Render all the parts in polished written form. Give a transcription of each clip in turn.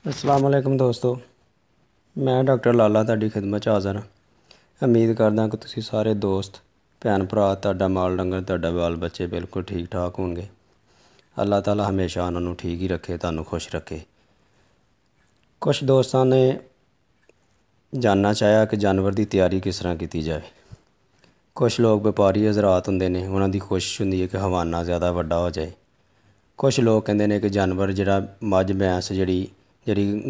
अस्सलाम वालेकुम दोस्तों, मैं डॉक्टर लाला ਤੁਹਾਡੀ ਖਿਦਮਤ 'ਚ ਹਾਜ਼ਰ ਹਾਂ। ਉਮੀਦ ਕਰਦਾ ਕਿ ਤੁਸੀਂ ਸਾਰੇ ਦੋਸਤ ਭੈਣ ਭਰਾ, ਤੁਹਾਡਾ ਮਾਲ ਡੰਗਰ, ਤੁਹਾਡਾ ਬਾਲ ਬੱਚੇ ਬਿਲਕੁਲ ਠੀਕ ਠਾਕ ਹੋਣਗੇ। ਅੱਲਾਹ ਤਾਲਾ ਹਮੇਸ਼ਾ ਉਹਨਾਂ ਨੂੰ ਠੀਕ ਹੀ ਰੱਖੇ, ਤੁਹਾਨੂੰ ਖੁਸ਼ ਰੱਖੇ। ਕੁਛ ਦੋਸਤਾਂ ਨੇ ਜਾਣਨਾ ਚਾਹਿਆ ਕਿ ਜਾਨਵਰ ਦੀ ਤਿਆਰੀ ਕਿਸ ਤਰ੍ਹਾਂ ਕੀਤੀ ਜਾਵੇ। ਕੁਛ ਲੋਕ ਵਪਾਰੀ ਹਜ਼ਰਾਤ ਹੁੰਦੇ ਨੇ, ਉਹਨਾਂ ਦੀ ਕੋਸ਼ਿਸ਼ ਹੁੰਦੀ ਹੈ ਕਿ ਹਵਾਨਾ ਜ਼ਿਆਦਾ ਵੱਡਾ ਹੋ ਜਾਏ। ਕੁਛ ਲੋਕ ਕਹਿੰਦੇ ਨੇ ਕਿ ਜਾਨਵਰ ਜਿਹੜਾ ਮੱਝ ਭੈਂਸ ਜਿਹੜੀ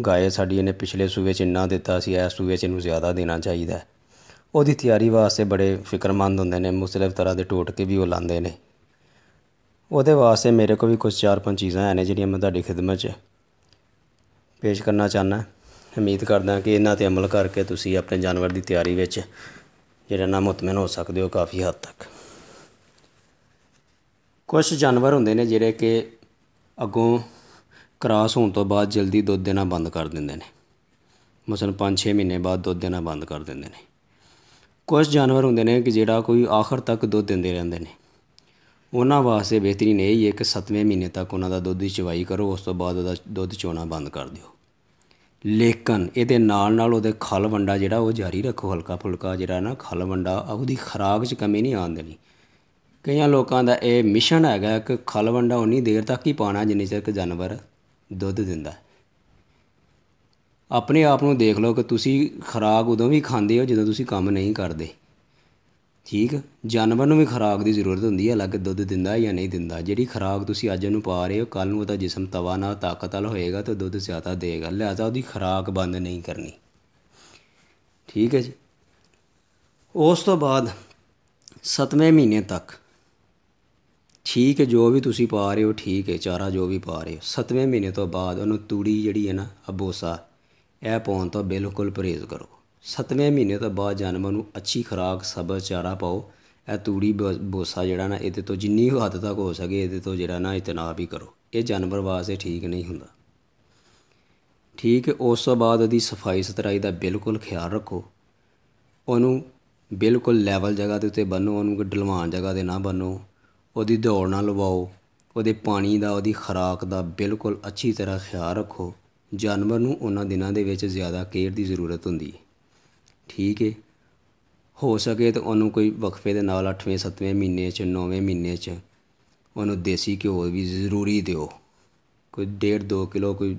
ਗਾਏ ਸਾਡੀ ਇਹਨੇ ਪਿਛਲੇ ਸੂਏ 'ਚ ਇੰਨਾ ਦਿੱਤਾ ਸੀ, ਇਸ ਸੂਏ 'ਚ ਇਹਨੂੰ ਜ਼ਿਆਦਾ ਦੇਣਾ ਚਾਹੀਦਾ। ਉਹਦੀ ਤਿਆਰੀ ਵਾਸਤੇ ਬੜੇ ਫਿਕਰਮੰਦ ਹੁੰਦੇ ਨੇ, ਮੁਖਤਲਿਫ ਤਰ੍ਹਾਂ ਦੇ ਟੋਟਕੇ ਵੀ ਉਹ ਲਾਉਂਦੇ ਨੇ। ਉਹਦੇ ਵਾਸਤੇ ਮੇਰੇ ਕੋਲ ਵੀ ਕੁਛ 4-5 ਚੀਜ਼ਾਂ ਹਨ ਜਿਹੜੀਆਂ ਮੈਂ ਤੁਹਾਡੀ ਖਿਦਮਤ 'ਚ ਪੇਸ਼ ਕਰਨਾ ਚਾਹੁੰਦਾ। ਉਮੀਦ ਕਰਦਾ ਕਿ ਇਹਨਾਂ 'ਤੇ ਅਮਲ ਕਰਕੇ ਤੁਸੀਂ ਆਪਣੇ ਜਾਨਵਰ ਦੀ ਤਿਆਰੀ ਵਿੱਚ ਜਿਹੜਾ ਨਾ ਮੁਤਮਿਨ ਹੋ ਸਕਦੇ ਹੋ ਕਾਫੀ ਹੱਦ ਤੱਕ। ਕੁਛ ਜਾਨਵਰ ਹੁੰਦੇ ਨੇ ਜਿਹੜੇ ਕਿ ਅੱਗੋਂ ਕ੍ਰਾਸ ਹੋਣ ਤੋਂ ਬਾਅਦ ਜਲਦੀ ਦੁੱਧ ਦੇਣਾ ਬੰਦ ਕਰ ਦਿੰਦੇ ਨੇ, ਮਸਲਨ 5-6 ਮਹੀਨੇ ਬਾਅਦ ਦੁੱਧ ਦੇਣਾ ਬੰਦ ਕਰ ਦਿੰਦੇ ਨੇ। ਕੁਛ ਜਾਨਵਰ ਹੁੰਦੇ ਨੇ ਕਿ ਜਿਹੜਾ ਕੋਈ ਆਖਰ ਤੱਕ ਦੁੱਧ ਦਿੰਦੇ ਰਹਿੰਦੇ ਨੇ। ਉਹਨਾਂ ਵਾਸਤੇ ਬਿਹਤਰੀਨ ਇਹ ਹੀ ਹੈ ਕਿ 7ਵੇਂ ਮਹੀਨੇ ਤੱਕ ਉਹਨਾਂ ਦਾ ਦੁੱਧ ਦੀ ਚਵਾਈ ਕਰੋ, ਉਸ ਤੋਂ ਬਾਅਦ ਉਹਦਾ ਦੁੱਧ ਚੋਣਾ ਬੰਦ ਕਰ ਦਿਓ। ਲੇਕਿਨ ਇਹਦੇ ਨਾਲ ਨਾਲ ਉਹਦੇ ਖਲ ਵੰਡਾ ਜਿਹੜਾ ਉਹ ਜਾਰੀ ਰੱਖੋ, ਹਲਕਾ ਫੁਲਕਾ ਜਿਹੜਾ ਨਾ ਖਲ ਵੰਡਾ, ਉਹਦੀ ਖੁਰਾਕ 'ਚ ਕਮੀ ਨਹੀਂ ਆਉਣ ਦੇਣੀ। ਕਈਆਂ ਲੋਕਾਂ ਦਾ ਇਹ ਮਿਸ਼ਨ ਹੈਗਾ ਕਿ ਖਲ ਵੰਡਾ ਉਨੀ ਦੇਰ ਤੱਕ ਹੀ ਪਾਉਣਾ ਜਿੰਨੀ ਚਿਰ ਜਾਨਵਰ ਦੁੱਧ ਦਿੰਦਾ। ਆਪਣੇ ਆਪ ਨੂੰ ਦੇਖ ਲਓ ਕਿ ਤੁਸੀਂ ਖੁਰਾਕ ਉਦੋਂ ਵੀ ਖਾਂਦੇ ਹੋ ਜਦੋਂ ਤੁਸੀਂ ਕੰਮ ਨਹੀਂ ਕਰਦੇ। ਠੀਕ, ਜਾਨਵਰ ਨੂੰ ਵੀ ਖੁਰਾਕ ਦੀ ਜ਼ਰੂਰਤ ਹੁੰਦੀ ਹੈ, ਅਲੱਗ ਦੁੱਧ ਦਿੰਦਾ ਜਾਂ ਨਹੀਂ ਦਿੰਦਾ। ਜਿਹੜੀ ਖੁਰਾਕ ਤੁਸੀਂ ਅੱਜ ਉਹਨੂੰ ਪਾ ਰਹੇ ਹੋ, ਕੱਲ੍ਹ ਨੂੰ ਉਹਦਾ ਜਿਸਮ ਤਵਾ ਨਾਲ ਤਾਕਤ ਵਾਲਾ ਹੋਏਗਾ ਤਾਂ ਦੁੱਧ ਜ਼ਿਆਦਾ ਦੇਗਾ, ਲਿਹਾਜ਼ਾ ਉਹਦੀ ਖੁਰਾਕ ਬੰਦ ਨਹੀਂ ਕਰਨੀ। ਠੀਕ ਹੈ ਜੀ। ਉਸ ਤੋਂ ਬਾਅਦ 7ਵੇਂ ਮਹੀਨੇ ਤੱਕ ਠੀਕ ਹੈ, ਜੋ ਵੀ ਤੁਸੀਂ ਪਾ ਰਹੇ ਹੋ ਠੀਕ ਹੈ, ਚਾਰਾ ਜੋ ਵੀ ਪਾ ਰਹੇ ਹੋ। 7ਵੇਂ ਮਹੀਨੇ ਤੋਂ ਬਾਅਦ ਉਹਨੂੰ ਤੂੜੀ ਜਿਹੜੀ ਹੈ ਨਾ, ਅਬੋਸਾ, ਇਹ ਪਾਉਣ ਤੋਂ ਬਿਲਕੁਲ ਪਰਹੇਜ਼ ਕਰੋ। 7ਵੇਂ ਮਹੀਨੇ ਤੋਂ ਬਾਅਦ ਜਾਨਵਰ ਨੂੰ ਅੱਛੀ ਖੁਰਾਕ ਸਬਜ਼ ਚਾਰਾ ਪਾਓ। ਇਹ ਤੂੜੀ ਬੋਸਾ ਜਿਹੜਾ ਨਾ, ਇਹਦੇ ਤੋਂ ਜਿੰਨੀ ਹੱਦ ਤੱਕ ਹੋ ਸਕੇ ਇਹਦੇ ਤੋਂ ਜਿਹੜਾ ਨਾ ਇਜਤਨਾਬ ਹੀ ਕਰੋ। ਇਹ ਜਾਨਵਰ ਵਾਸਤੇ ਠੀਕ ਨਹੀਂ ਹੁੰਦਾ। ਠੀਕ ਹੈ। ਉਸ ਤੋਂ ਬਾਅਦ ਉਹਦੀ ਸਫਾਈ ਸੁਥਰਾਈ ਦਾ ਬਿਲਕੁਲ ਖਿਆਲ ਰੱਖੋ। ਉਹਨੂੰ ਬਿਲਕੁਲ ਲੈਵਲ ਜਗ੍ਹਾ ਦੇ ਉੱਤੇ ਬੰਨੋ, ਉਹਨੂੰ ਢਲਵਾਨ ਜਗ੍ਹਾ 'ਤੇ ਨਾ ਬੰਨੋ। ਉਹਦੀ ਦੌੜ ਨਾ ਲਵਾਓ। ਉਹਦੇ ਪਾਣੀ ਦਾ, ਉਹਦੀ ਖੁਰਾਕ ਦਾ ਬਿਲਕੁਲ ਅੱਛੀ ਤਰ੍ਹਾਂ ਖਿਆਲ ਰੱਖੋ। ਜਾਨਵਰ ਨੂੰ ਉਹਨਾਂ ਦਿਨਾਂ ਦੇ ਵਿੱਚ ਜ਼ਿਆਦਾ ਕੇਅਰ ਦੀ ਜ਼ਰੂਰਤ ਹੁੰਦੀ ਹੈ। ਠੀਕ ਹੈ। ਹੋ ਸਕੇ ਤਾਂ ਉਹਨੂੰ ਕੋਈ ਵਕਫੇ ਦੇ ਨਾਲ 8ਵੇਂ 7ਵੇਂ ਮਹੀਨੇ 'ਚ 9ਵੇਂ ਮਹੀਨੇ 'ਚ ਉਹਨੂੰ ਦੇਸੀ ਘਿਓ ਵੀ ਜ਼ਰੂਰੀ ਦਿਓ। ਕੋਈ 1.5-2 ਕਿਲੋ ਕੋਈ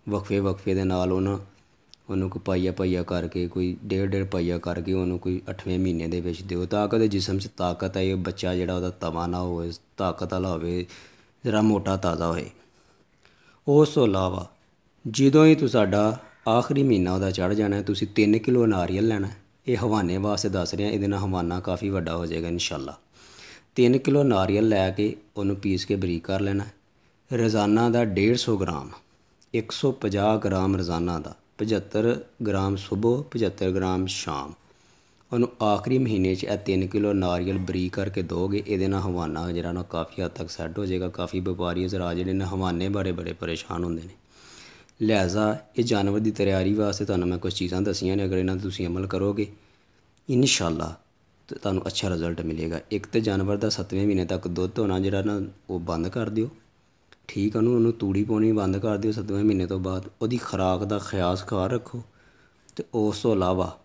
ਵਕਫੇ ਦੇ ਨਾਲ ਉਹਨੂੰ ਕੋਈ ਪਾਈਆ ਕਰਕੇ, ਕੋਈ 1.5 ਪਾਈਆ ਕਰਕੇ ਉਹਨੂੰ ਕੋਈ 8ਵੇਂ ਮਹੀਨੇ ਦੇ ਵਿੱਚ ਦਿਓ, ਤਾਂ ਕਿ ਉਹਦੇ ਜਿਸਮ 'ਚ ਤਾਕਤ ਆਏ। ਬੱਚਾ ਜਿਹੜਾ ਉਹਦਾ ਤਵਾ ਨਾ ਹੋਵੇ, ਤਾਕਤ ਵਾਲਾ ਹੋਵੇ, ਜ਼ਰਾ ਮੋਟਾ ਤਾਜ਼ਾ ਹੋਏ। ਉਸ ਤੋਂ ਇਲਾਵਾ ਜਦੋਂ ਹੀ ਤੁਹਾਡਾ ਆਖਰੀ ਮਹੀਨਾ ਉਹਦਾ ਚੜ੍ਹ ਜਾਣਾ, ਤੁਸੀਂ 3 ਕਿਲੋ ਨਾਰੀਅਲ ਲੈਣਾ। ਇਹ ਹਵਾਨੇ ਵਾਸਤੇ ਦੱਸ ਰਿਹਾ, ਇਹਦੇ ਨਾਲ ਹਵਾਨਾ ਕਾਫੀ ਵੱਡਾ ਹੋ ਜਾਏਗਾ ਇਨਸ਼ਾਅੱਲਾ। 3 ਕਿਲੋ ਨਾਰੀਅਲ ਲੈ ਕੇ ਉਹਨੂੰ ਪੀਸ ਕੇ ਬਰੀਕ ਕਰ ਲੈਣਾ। ਰੋਜ਼ਾਨਾ ਦਾ 150 ਗ੍ਰਾਮ, 150 ਗ੍ਰਾਮ ਰੋਜ਼ਾਨਾ ਦਾ, 75 ਗ੍ਰਾਮ ਸੁਬਹ, 75 ਗ੍ਰਾਮ ਸ਼ਾਮ। ਉਹਨੂੰ ਆਖਰੀ ਮਹੀਨੇ 'ਚ ਇਹ 3 ਕਿਲੋ ਨਾਰੀਅਲ ਬਰੀਕ ਕਰਕੇ ਦੋਗੇ। ਇਹਦੇ ਨਾਲ ਹਵਾਨਾ ਜਿਹੜਾ ਨਾ ਕਾਫੀ ਹੱਦ ਤੱਕ ਸੈੱਟ ਹੋ ਜਾਏਗਾ। ਕਾਫੀ ਵਪਾਰੀ ਹਜ਼ਰਾਤ ਜਿਹੜੇ ਨੇ ਹਵਾਨੇ ਬਾਰੇ ਬੜੇ ਪਰੇਸ਼ਾਨ ਹੁੰਦੇ ਨੇ। ਲਿਹਾਜ਼ਾ ਇਹ ਜਾਨਵਰ ਦੀ ਤਿਆਰੀ ਵਾਸਤੇ ਤੁਹਾਨੂੰ ਮੈਂ ਕੁਛ ਚੀਜ਼ਾਂ ਦੱਸੀਆਂ ਨੇ, ਅਗਰ ਇਹਨਾਂ 'ਤੇ ਤੁਸੀਂ ਅਮਲ ਕਰੋਗੇ ਇਨਸ਼ਾਅੱਲਾ ਤਾਂ ਤੁਹਾਨੂੰ ਅੱਛਾ ਰਿਜ਼ਲਟ ਮਿਲੇਗਾ। ਇੱਕ ਤਾਂ ਜਾਨਵਰ ਦਾ 7ਵੇਂ ਮਹੀਨੇ ਤੱਕ ਦੁੱਧ ਹੋਣਾ ਜਿਹੜਾ ਨਾ ਉਹ ਬੰਦ ਕਰ ਦਿਓ। ਠੀਕ, ਉਹਨੂੰ ਤੂੜੀ ਪਾਉਣੀ ਬੰਦ ਕਰ ਦਿਓ 7ਵੇਂ ਮਹੀਨੇ ਤੋਂ ਬਾਅਦ। ਉਹਦੀ ਖੁਰਾਕ ਦਾ ਖਿਆਲ ਰੱਖੋ। ਅਤੇ ਉਸ ਤੋਂ ਇਲਾਵਾ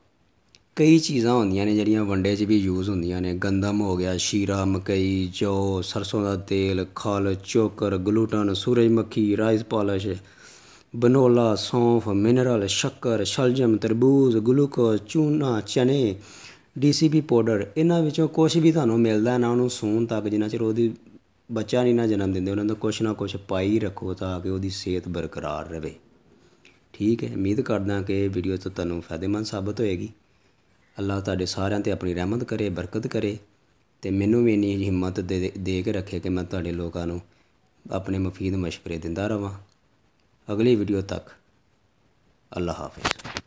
ਕਈ ਚੀਜ਼ਾਂ ਹੁੰਦੀਆਂ ਨੇ ਜਿਹੜੀਆਂ ਵੰਡੇ 'ਚ ਵੀ ਯੂਜ਼ ਹੁੰਦੀਆਂ ਨੇ। ਗੰਦਮ ਹੋ ਗਿਆ, ਸ਼ੀਰਾ, ਮਕਈ, ਜੌ, ਸਰਸੋਂ ਦਾ ਤੇਲ, ਖਲ, ਚੋਕਰ, ਗਲੂਟਨ, ਸੂਰਜਮੁਖੀ, ਰਾਈਸ ਪਾਲਿਸ਼, ਬਨੋਲਾ, ਸੌਂਫ, ਮਿਨਰਲ, ਸ਼ੱਕਰ, ਸ਼ਲਜਮ, ਤਰਬੂਜ਼, ਗਲੂਕੋਜ਼, ਚੂਨਾ, ਚਨੇ, DCP ਪਾਊਡਰ। ਇਹਨਾਂ ਵਿੱਚੋਂ ਕੁਛ ਵੀ ਤੁਹਾਨੂੰ ਮਿਲਦਾ ਨਾ, ਉਹਨੂੰ ਸੂਣ ਤੱਕ ਜਿੰਨਾ ਚਿਰ ਉਹਦੀ ਬੱਚਾ ਨਹੀਂ ਨਾ ਜਨਮ ਦਿੰਦੇ, ਉਹਨਾਂ ਦਾ ਕੁਛ ਨਾ ਕੁਛ ਪਾਈ ਰੱਖੋ ਤਾਂ ਕਿ ਉਹਦੀ ਸਿਹਤ ਬਰਕਰਾਰ ਰਹੇ। ਠੀਕ ਹੈ। ਉਮੀਦ ਕਰਦਾ ਕਿ ਇਹ ਵੀਡੀਓ ਤੋਂ ਤੁਹਾਨੂੰ ਫਾਇਦੇਮੰਦ ਸਾਬਤ ਹੋਏਗੀ। ਅੱਲਾਹ ਤੁਹਾਡੇ ਸਾਰਿਆਂ 'ਤੇ ਆਪਣੀ ਰਹਿਮਤ ਕਰੇ, ਬਰਕਤ ਕਰੇ, ਅਤੇ ਮੈਨੂੰ ਵੀ ਇੰਨੀ ਹਿੰਮਤ ਦੇ ਕੇ ਰੱਖੇ ਕਿ ਮੈਂ ਤੁਹਾਡੇ ਲੋਕਾਂ ਨੂੰ ਆਪਣੇ ਮੁਫੀਦ ਮਸ਼ਵਰੇ ਦਿੰਦਾ ਰਹਾਂ। ਅਗਲੀ ਵੀਡੀਓ ਤੱਕ ਅੱਲਾਹ ਹਾਫਿਜ਼।